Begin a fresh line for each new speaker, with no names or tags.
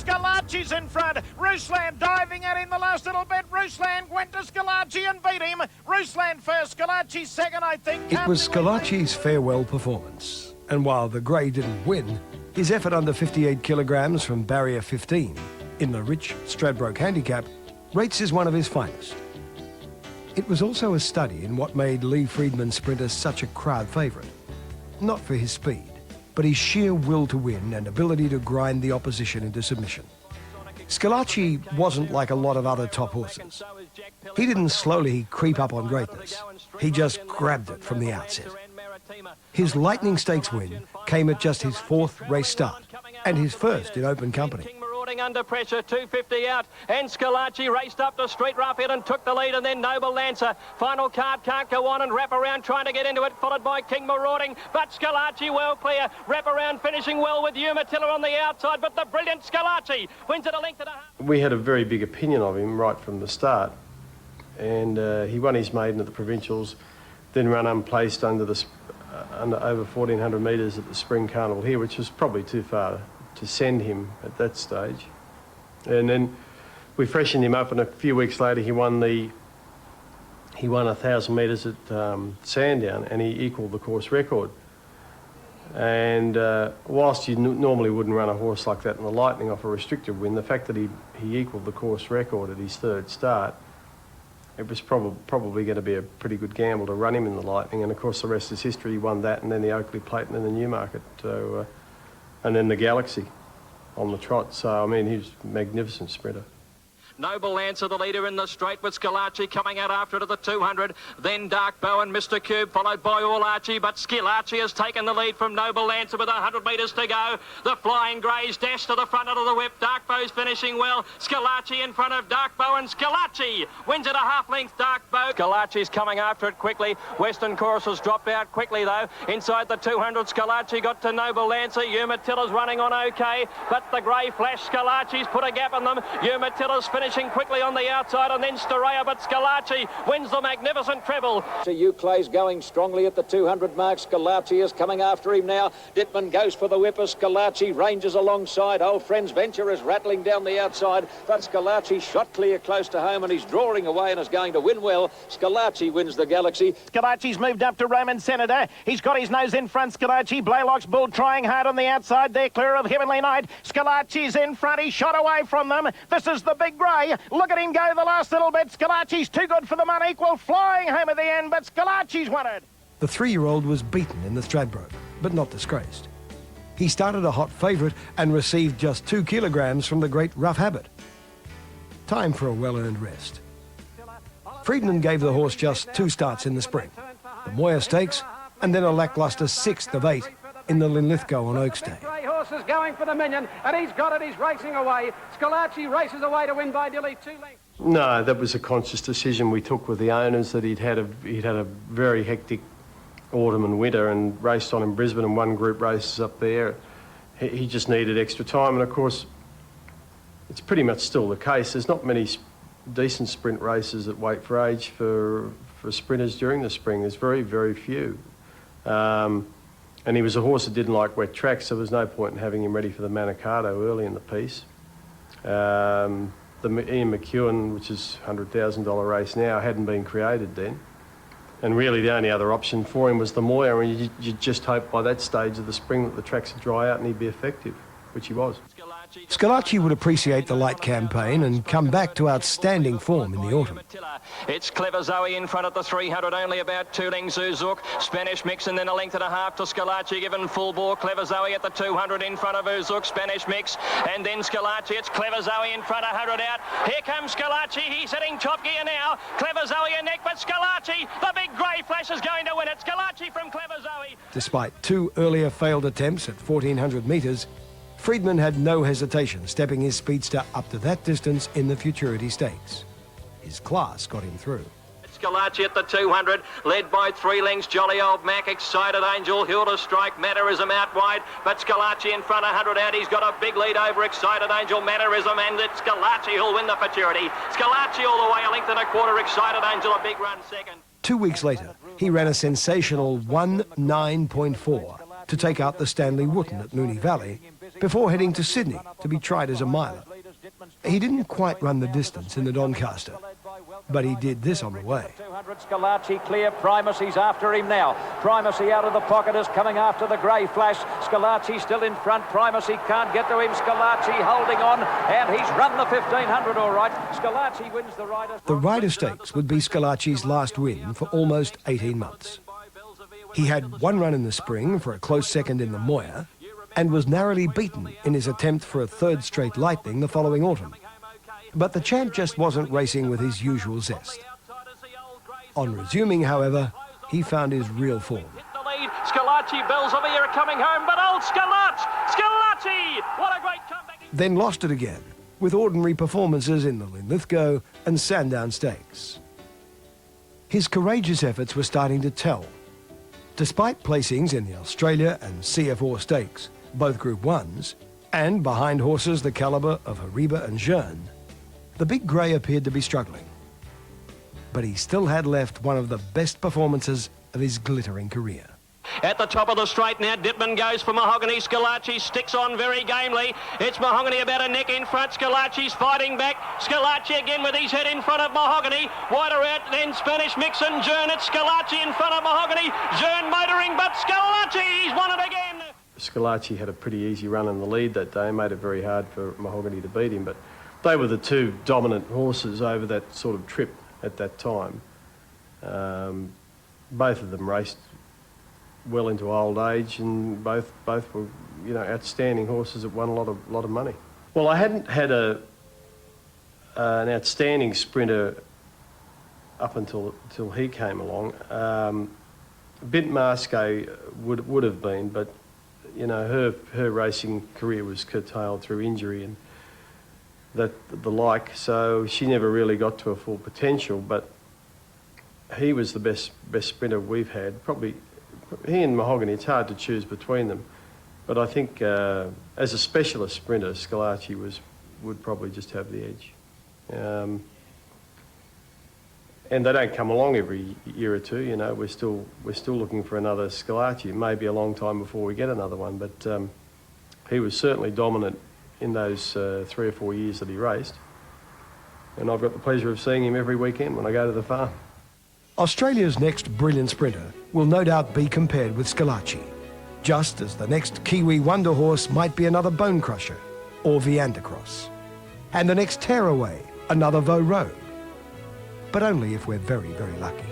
Schillaci's in front. Ruslan diving at him the last little bit. Ruslan went to Schillaci and beat him. Ruslan first, Schillaci second, I think.
It was Schillaci's farewell performance. And while the grey didn't win, his effort under 58 kilograms from barrier 15 in the rich Stradbroke handicap rates as one of his finest. It was also a study in what made Lee Freedman sprinter such a crowd favourite. Not for his speed, but his sheer will to win and ability to grind the opposition into submission. Schillaci wasn't like a lot of other top horses. He didn't slowly creep up on greatness. He just grabbed it from the outset. His Lightning Stakes win came at just his fourth race start and his first in open company.
Under pressure, 250 out, and Schillaci raced up to Street Roughhead and took the lead, and then Noble Lancer. Final card can't go on and wrap around trying to get into it, followed by King Marauding, but Schillaci well clear. Wrap around finishing well with Umatilla on the outside, but the brilliant Schillaci wins it a length and a half. We had a very big opinion of him right from the start, and he won his maiden at the Provincials, then ran unplaced under over 1,400 metres at the Spring Carnival here, which was probably too far to send him at that stage. And then we freshened him up, and a few weeks later he won 1,000 metres at Sandown, and he equalled the course record. And whilst you normally wouldn't run a horse like that in the Lightning off a restricted win, the fact that he equalled the course record at his third start, it was probably going to be a pretty good gamble to run him in the Lightning. And of course the rest is history. He won that, and then the Oakley Plate, and then the Newmarket. So, and then the Galaxy on the trot. So, I mean, he's a magnificent sprinter. Noble Lancer, the leader in the straight, with Schillaci coming out after it at the 200. Then Dark Bow and Mr. Cube, followed by All Archie. But Schillaci has taken the lead from Noble Lancer with 100 metres to go. The Flying Greys dash to the front of the whip. Dark Bow's finishing well. Schillaci in front of Dark Bow, and Schillaci wins it a half-length. Dark Bow. Schillaci's coming after it quickly. Western Chorus has dropped out quickly, though. Inside the 200, Schillaci got to Noble Lancer. Umatilla's running on okay, but the grey flash, Schillaci's put a gap in them. Umatilla's finishing quickly on the outside, and then Storaya, but Schillaci wins the magnificent treble.
So Euclay's going strongly at the 200 mark. Schillaci is coming after him now. Dittman goes for the whipper. Schillaci ranges alongside. Old Friends Venture is rattling down the outside, but Schillaci shot clear close to home, and he's drawing away and is going to win well. Schillaci wins the Galaxy.
Schillaci's moved up to Roman Senator. He's got his nose in front. Schillaci, Blaylock's Bull trying hard on the outside. They're clear of Heavenly Knight. Schillaci's in front. He shot away from them. This is the Big Grey. Look at him go the last little bit. Schillaci's too good for them, unequal, flying home at the end, but Schillaci's won it.
The 3-year-old was beaten in the Stradbroke, but not disgraced. He started a hot favourite and received just 2 kilograms from the great Rough Habit. Time for a well-earned rest. Freedman gave the horse just 2 starts in the spring, the Moya Stakes, and then a lacklustre 6th of 8 in the Linlithgow on Oaks Day.
Grey horse is going for the Minion, and he's got it. He's racing away. Schillaci races away to win by nearly 2 lengths.
No, that was a conscious decision we took with the owners, that he'd had a very hectic autumn and winter and raced on in Brisbane and won group races up there. He just needed extra time, and of course it's pretty much still the case. There's not many decent sprint races at weight for age for sprinters during the spring. There's very, very few. And he was a horse that didn't like wet tracks, so there was no point in having him ready for the Manicato early in the piece. The Ian McEwen, which is a $100,000 race now, hadn't been created then. And really the only other option for him was the Moya, and you just hope by that stage of the spring that the tracks would dry out and he'd be effective, which he was.
Schillaci would appreciate the light campaign and come back to outstanding form in the autumn.
It's Clever Zoe in front at the 300, only about 2 lengths Uzuk. Spanish Mix, and then a length and a half to Schillaci, given full bore. Clever Zoe at the 200 in front of Uzuk. Spanish Mix, and then Schillaci. It's Clever Zoe in front, 100 out. Here comes Schillaci. He's hitting top gear now. Clever Zoe a neck, but Schillaci, the Big Grey Flash, is going to win it. Schillaci from Clever Zoe.
Despite 2 earlier failed attempts at 1,400 metres, Freedman had no hesitation stepping his speedster up to that distance in the Futurity Stakes. His class got him through.
Schillaci at the 200, led by 3 lengths. Jolly Old Mac, Excited Angel, Hilda Strike, Mannerism out wide, but Schillaci in front, 100 out. He's got a big lead over Excited Angel, Mannerism, and it's Schillaci who'll win the Futurity. Schillaci all the way, a length and a quarter. Excited Angel, a big run second.
2 weeks later, he ran a sensational 1:9.4 to take out the Stanley Wootton at Moonee Valley before heading to Sydney to be tried as a miler. He didn't quite run the distance in the Doncaster, but he did this on the way.
200 Schillaci clear. Primacy's after him now. Primacy out of the pocket is coming after the grey flash. Schillaci still in front. Primacy can't get to him. Schillaci holding on, and he's run the 1500 all right. Schillaci wins the Ryder.
The Ryder Stakes would be Schillaci's last win for almost 18 months. He had one run in the spring for a close second in the Moir, and was narrowly beaten in his attempt for a third straight Lightning the following autumn. But the champ just wasn't racing with his usual zest. On resuming, however, he found his real form.
Schillaci, bells of the year are coming home, but old Schillaci! What a great comeback!
Then lost it again, with ordinary performances in the Linlithgow and Sandown Stakes. His courageous efforts were starting to tell. Despite placings in the Australia and CF4 Stakes, both Group 1s, and behind horses the calibre of Hariba and Jeune, the big grey appeared to be struggling. But he still had left one of the best performances of his glittering career.
At the top of the straight now, Dittman goes for Mahogany. Schillaci sticks on very gamely. It's Mahogany about a neck in front. Schillaci's fighting back. Schillaci again with his head in front of Mahogany. Wider out, then Spanish Mixon. Jeune, it's Schillaci in front of Mahogany. Jeune motoring, but Schillaci's won it again.
Schillaci had a pretty easy run in the lead that day, made it very hard for Mahogany to beat him, but they were the two dominant horses over that sort of trip at that time. Both of them raced well into old age, and both were, you know, outstanding horses that won a lot of money. Well, I hadn't had an outstanding sprinter up until he came along. Bint Marsque would have been, but you know, her racing career was curtailed through injury and the like, so she never really got to her full potential. But he was the best sprinter we've had. Probably he and Mahogany. It's hard to choose between them, but I think as a specialist sprinter, Schillaci would probably just have the edge. And they don't come along every year or two. You know, we're still looking for another Schillaci. It may be a long time before we get another one, but he was certainly dominant in those 3 or 4 years that he raced. And I've got the pleasure of seeing him every weekend when I go to the farm.
Australia's next brilliant sprinter will no doubt be compared with Schillaci, just as the next Kiwi wonder horse might be another Bone Crusher or Viandacross, and the next Tearaway another Vaux Rogue. But only if we're very, very lucky.